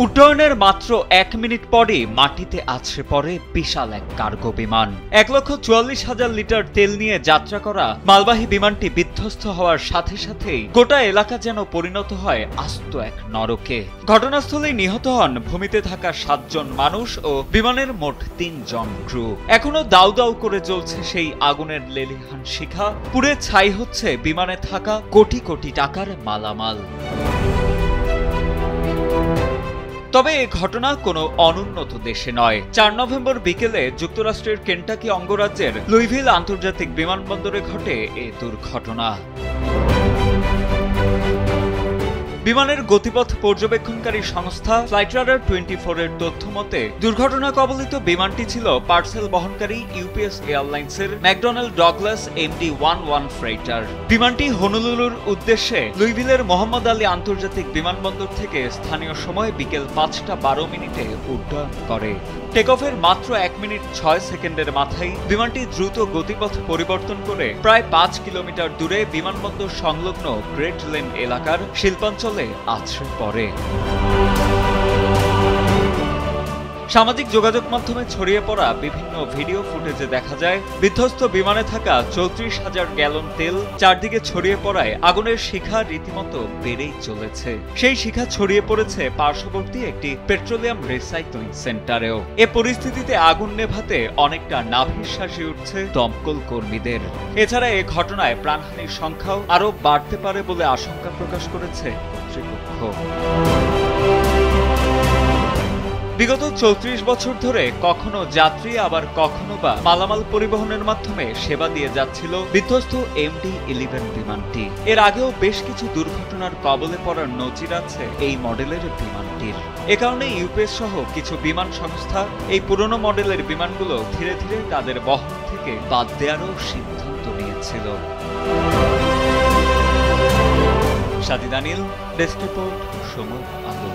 উড্ডয়নের মাত্র 1 মিনিট পরে মাটিতে আছড়ে পড়ে বিশাল এক কার্গো বিমান। 1,44,000 লিটার তেল নিয়ে যাত্রা করা মালবাহী বিমানটি বিধ্বস্ত হওয়ার সাথে সাথেই গোটা এলাকা যেন পরিণত হয় আস্ত এক নরকে। ঘটনাস্থলেই নিহত হন ভূমিতে থাকা 7 জন মানুষ ও বিমানের মোট 3 জন ক্রু। এখনো দাউ দাউ করে জ্বলছে সেই আগুনের লেলিহান শিখা, পুড়ে ছাই হচ্ছে বিমানে থাকা কোটি কোটি টাকার মালামাল। তবে এ ঘটনা কোনো অনুন্নত দেশে নয়। 4 নভেম্বর বিকেলে যুক্তরাষ্ট্রের কেন্টাকি অঙ্গরাজ্যের লুইভিল আন্তর্জাতিক বিমানবন্দরে ঘটে এ দুর্ঘটনা। বিমানের গতিপথ পর্যবেক্ষণকারী সংস্থা ফ্লাইট রাডার 24 এর তথ্য মতে দুর্ঘটনা কবলিত বিমানটি ছিল পার্সেল বহনকারী ইউপিএস এয়ারলাইন্সের ম্যাকডোনাল্ড ডগলাস MD-11 ফ্রেইটার। বিমানটি হনুলুলুর উদ্দেশ্যে লুইভিলের মোহাম্মদ আলী আন্তর্জাতিক বিমানবন্দর থেকে স্থানীয় সময় বিকেল 5:12 উড্ডয়ন করে। টেকঅফের মাত্র 1 মিনিট 6 সেকেন্ডের মাথায় বিমানটি দ্রুত গতিপথ পরিবর্তন করে প্রায় 5 কিলোমিটার দূরে বিমানবন্দর সংলগ্ন গ্রেট লেন এলাকার শিল্পাঞ্চলে আছড়ে পড়ে। সামাজিক যোগাযোগ মাধ্যমে ছড়িয়ে পড়া বিভিন্ন ভিডিও ফুটেজে দেখা যায় বিধ্বস্ত বিমানে থাকা 34,000 গ্যালন তেল চারদিকে ছড়িয়ে পড়ায় আগুনের শিখা রীতিমতো বেড়েই চলেছে। সেই শিখা ছড়িয়ে পড়েছে পার্শ্ববর্তী একটি পেট্রোলিয়াম রিসাইক্লিং সেন্টারেও। এ পরিস্থিতিতে আগুন নেভাতে অনেকটা নাভিশ্বাসী উঠছে দমকল কর্মীদের। এছাড়া এ ঘটনায় প্রাণহানির সংখ্যাও আরও বাড়তে পারে বলে আশঙ্কা প্রকাশ করেছে কর্তৃপক্ষ। বিগত 34 বছর ধরে কখনো যাত্রী আবার কখনো বা মালামাল পরিবহনের মাধ্যমে সেবা দিয়ে যাচ্ছিল বিধ্বস্ত MD-11 বিমানটি। এর আগেও বেশ কিছু দুর্ঘটনার কবলে পড়ার নজির আছে এই মডেলের বিমানটির। এ কারণে ইউপিএস সহ কিছু বিমান সংস্থা এই পুরনো মডেলের বিমানগুলো ধীরে ধীরে তাদের বহন থেকে বাদ দেওয়ারও সিদ্ধান্ত নিয়েছিল। সাদিদ আনিল, ডেস্ক রিপোর্ট, সময় আলো।